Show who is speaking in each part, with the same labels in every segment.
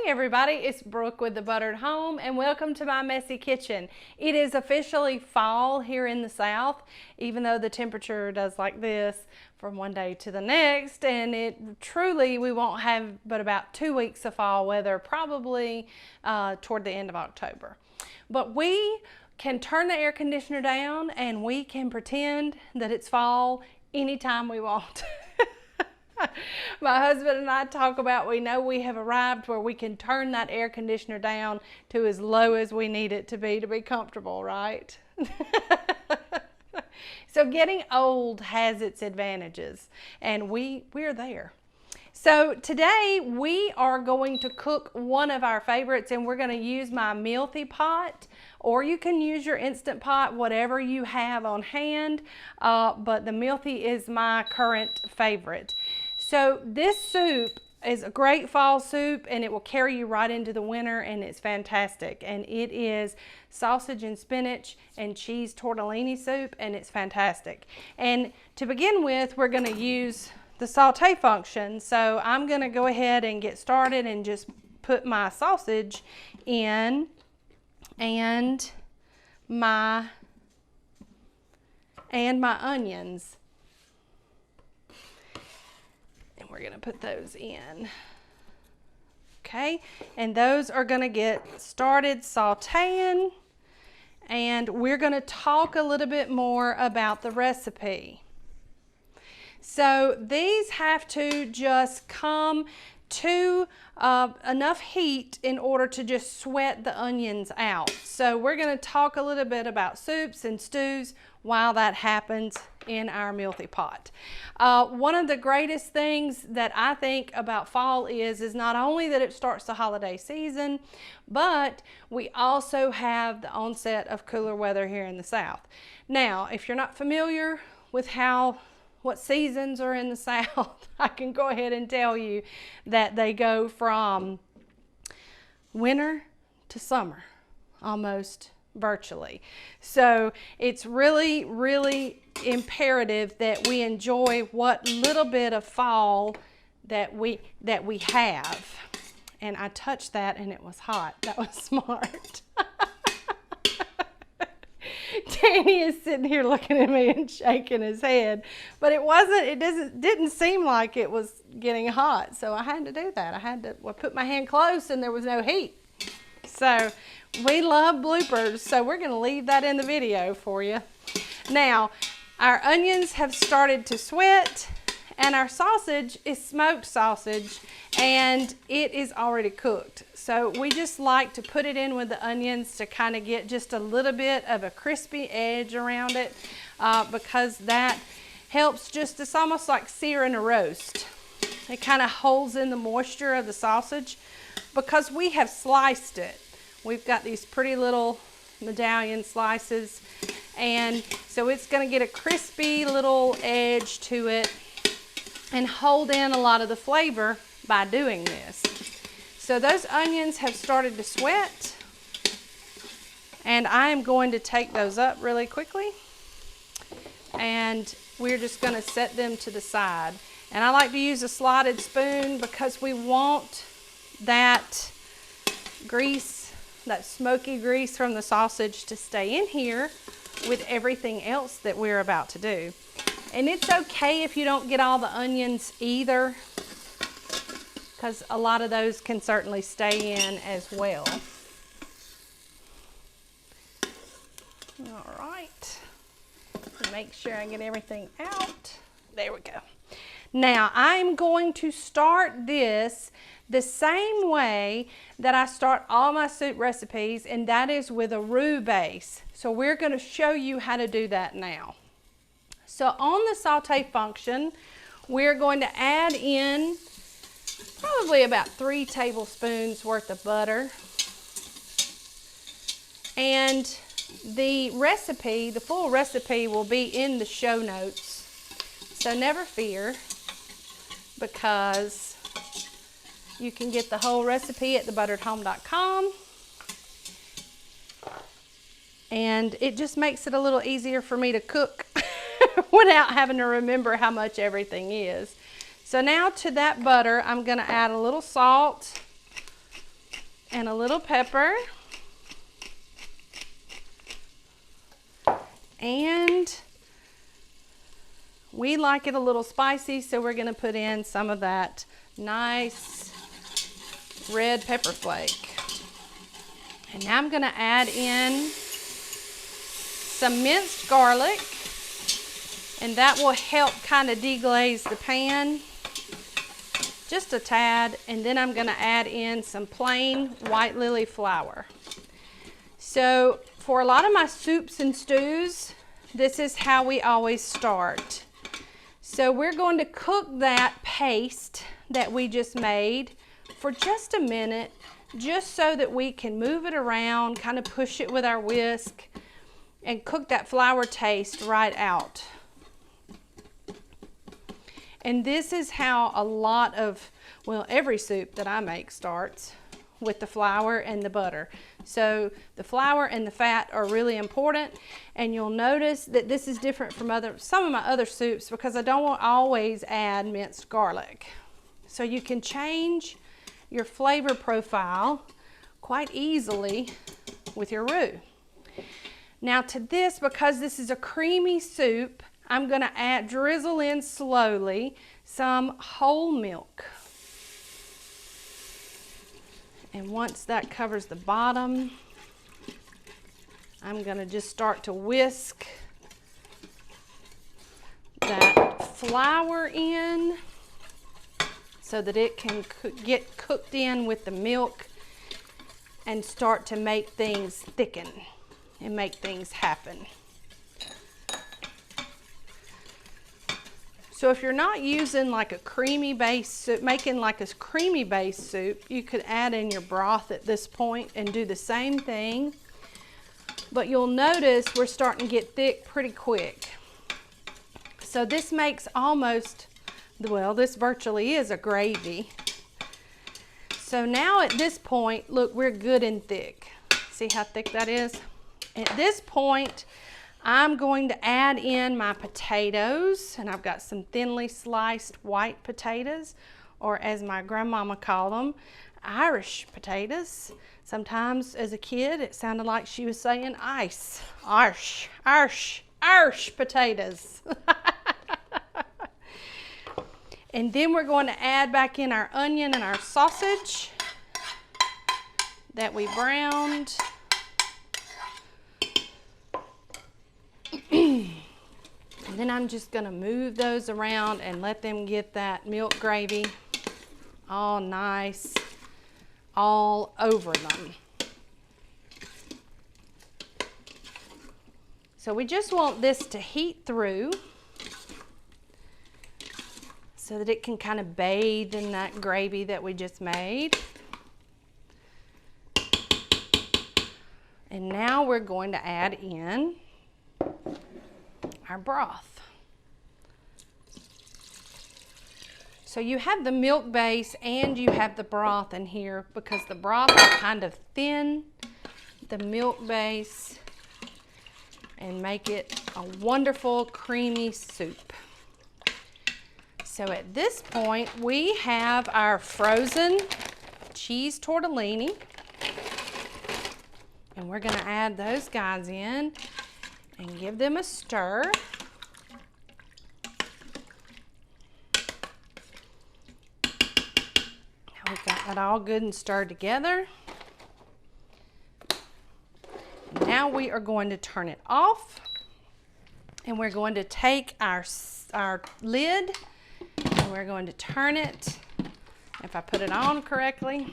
Speaker 1: everybody, it's Brooke with the Buttered Home and welcome to my messy kitchen. It is officially fall here in the South, even though the temperature does like this from one day to the next, and we won't have but about 2 weeks of fall weather, probably toward the end of October. But we can turn the air conditioner down and we can pretend that it's fall anytime we want. My husband and I talk about, we know we have arrived where we can turn that air conditioner down to as low as we need it to be comfortable, right? So getting old has its advantages, and we're there. So today we are going to cook one of our favorites, and we're going to use my Mealthy pot, or you can use your Instant Pot, whatever you have on hand, but the Mealthy is my current favorite. So this soup is a great fall soup, and it will carry you right into the winter, and it's fantastic. And it is sausage and spinach and cheese tortellini soup, and it's fantastic. And to begin with, we're going to use the saute function. So I'm going to go ahead and get started and just put my sausage in and my onions. And we're going to put those in. Okay, and those are going to get started sauteing, and we're going to talk a little bit more about the recipe. So these have to just come to enough heat in order to just sweat the onions out. So we're going to talk a little bit about soups and stews while that happens in our Mealthy pot. One of the greatest things that I think about fall is not only that it starts the holiday season, but we also have the onset of cooler weather here in the South. Now, if you're not familiar with what seasons are in the South, I can go ahead and tell you that they go from winter to summer, almost virtually. So it's really, really imperative that we enjoy what little bit of fall that we have. And I touched that and it was hot. That was smart. Danny is sitting here looking at me and shaking his head, but it didn't seem like it was getting hot, so I had to do that. I had to put my hand close and there was no heat. So we love bloopers, so we're going to leave that in the video for you. Now, our onions have started to sweat, and our sausage is smoked sausage, and it is already cooked. So we just like to put it in with the onions to kind of get just a little bit of a crispy edge around it, because that helps it's almost like searing a roast. It kind of holds in the moisture of the sausage because we have sliced it. We've got these pretty little medallion slices, and so it's going to get a crispy little edge to it and hold in a lot of the flavor by doing this. So those onions have started to sweat, and I am going to take those up really quickly, and we're just going to set them to the side. And I like to use a slotted spoon because we want that grease, that smoky grease from the sausage, to stay in here with everything else that we're about to do. And it's okay if you don't get all the onions either, because a lot of those can certainly stay in as well. All right, make sure I get everything out. There we go. Now I'm going to start this the same way that I start all my soup recipes, and that is with a roux base. So we're going to show you how to do that now. So on the saute function, we're going to add in probably about 3 tablespoons worth of butter. And the recipe, the full recipe, will be in the show notes. So never fear, because you can get the whole recipe at thebutteredhome.com. And it just makes it a little easier for me to cook without having to remember how much everything is. So now to that butter, I'm going to add a little salt, and a little pepper. And we like it a little spicy, so we're going to put in some of that nice red pepper flake. And now I'm going to add in some minced garlic, and that will help kind of deglaze the pan just a tad. And then I'm going to add in some plain white lily flour. So for a lot of my soups and stews, this is how we always start. So we're going to cook that paste that we just made for just a minute, just so that we can move it around, kind of push it with our whisk, and cook that flour taste right out. And this is how a lot of, well, every soup that I make starts, with the flour and the butter. So the flour and the fat are really important, and you'll notice that this is different from some of my other soups because I don't always add minced garlic. So you can change your flavor profile quite easily with your roux. Now to this, because this is a creamy soup, I'm going to drizzle in slowly some whole milk. And once that covers the bottom, I'm going to just start to whisk that flour in so that it can get cooked in with the milk and start to make things thicken and make things happen. So if you're not using like a creamy base soup, making like a creamy base soup, you could add in your broth at this point and do the same thing. But you'll notice we're starting to get thick pretty quick. So this makes almost, well, this virtually is a gravy. So now at this point, look, we're good and thick. See how thick that is? At this point, I'm going to add in my potatoes, and I've got some thinly sliced white potatoes, or as my grandmama called them, Irish potatoes. Sometimes as a kid, it sounded like she was saying ice. Irish potatoes. And then we're going to add back in our onion and our sausage that we browned. And then I'm just going to move those around and let them get that milk gravy all nice all over them. So we just want this to heat through so that it can kind of bathe in that gravy that we just made. And now we're going to add in our broth. So you have the milk base and you have the broth in here because the broth will kind of thin the milk base and make it a wonderful creamy soup. So at this point we have our frozen cheese tortellini, and we're going to add those guys in and give them a stir. Now we've got that all good and stirred together. Now we are going to turn it off, and we're going to take our lid and we're going to turn it, if I put it on correctly.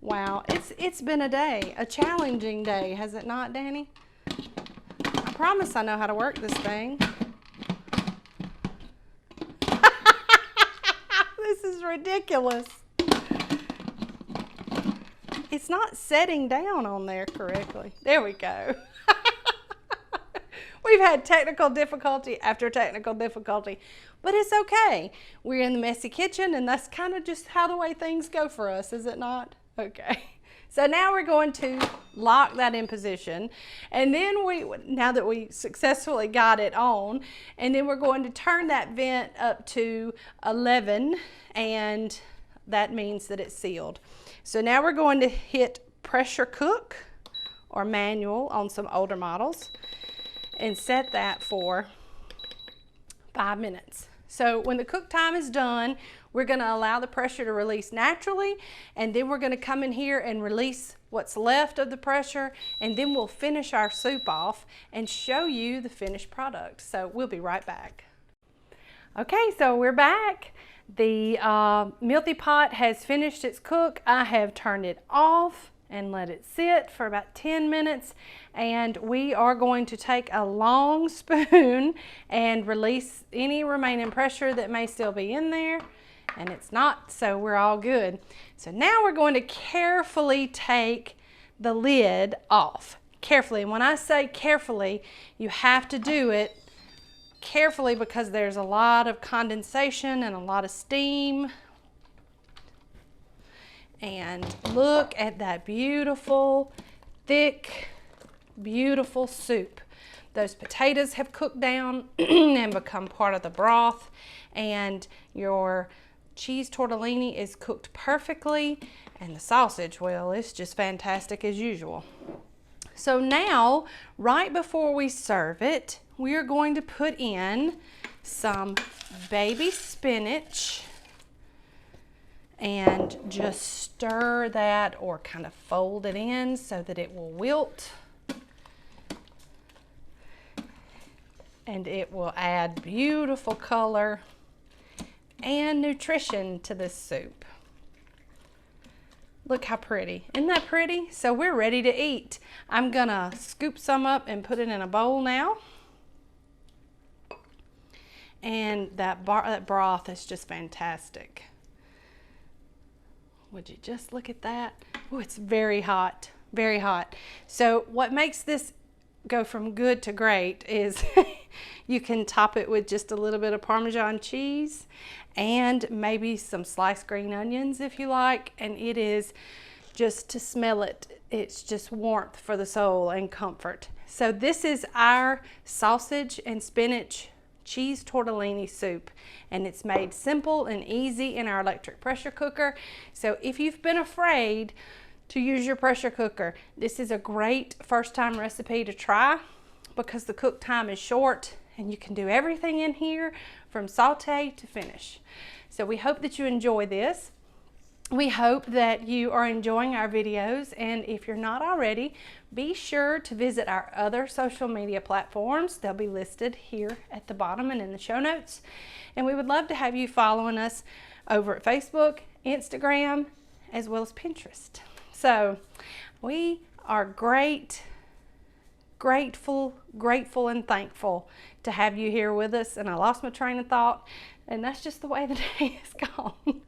Speaker 1: Wow, it's been a day, a challenging day, has it not, Danny? I promise I know how to work this thing. This is ridiculous. It's not setting down on there correctly. There we go. We've had technical difficulty after technical difficulty, but it's okay. We're in the messy kitchen, and that's kind of just how the way things go for us, is it not? Okay, so now we're going to lock that in position, and then now that we successfully got it on, and then we're going to turn that vent up to 11 and that means that it's sealed. So now we're going to hit pressure cook or manual on some older models and set that for 5 minutes. So when the cook time is done, we're going to allow the pressure to release naturally, and then we're going to come in here and release what's left of the pressure, and then we'll finish our soup off and show you the finished product. So we'll be right back. Okay, so we're back. The Mealthy pot has finished its cook. I have turned it off and let it sit for about 10 minutes, and we are going to take a long spoon and release any remaining pressure that may still be in there, and it's not, so we're all good. So now we're going to carefully take the lid off. Carefully, and when I say carefully, you have to do it carefully because there's a lot of condensation and a lot of steam. And look at that beautiful, thick, beautiful soup. Those potatoes have cooked down and become part of the broth, and your cheese tortellini is cooked perfectly, and the sausage, well, it's just fantastic as usual. So now, right before we serve it, we are going to put in some baby spinach and just stir that, or kind of fold it in so that it will wilt, and it will add beautiful color and nutrition to this soup. Look how pretty. Isn't that pretty? So we're ready to eat. I'm gonna scoop some up and put it in a bowl now. And that broth is just fantastic. Would you just look at that? Oh, it's very hot, very hot. So what makes this go from good to great is you can top it with just a little bit of Parmesan cheese and maybe some sliced green onions if you like, and it is just, to smell it, it's just warmth for the soul and comfort. So this is our sausage and spinach cheese tortellini soup, and it's made simple and easy in our electric pressure cooker. So if you've been afraid to use your pressure cooker, this is a great first time recipe to try because the cook time is short and you can do everything in here from saute to finish. So we hope that you enjoy this. We hope that you are enjoying our videos, and if you're not already, be sure to visit our other social media platforms. They'll be listed here at the bottom and in the show notes. And we would love to have you following us over at Facebook, Instagram, as well as Pinterest. So we are grateful and thankful to have you here with us. And I lost my train of thought, and that's just the way the day has gone.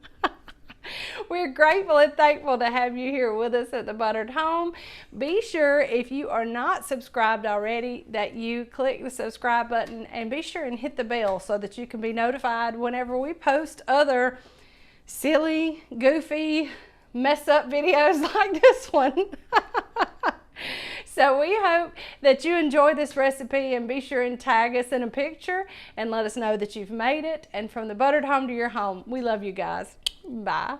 Speaker 1: We're grateful and thankful to have you here with us at the Buttered Home. Be sure, if you are not subscribed already, that you click the subscribe button, and be sure and hit the bell so that you can be notified whenever we post other silly, goofy, mess up videos like this one. So we hope that you enjoy this recipe, and be sure and tag us in a picture and let us know that you've made it. And from the Buttered Home to your home, we love you guys. Bye.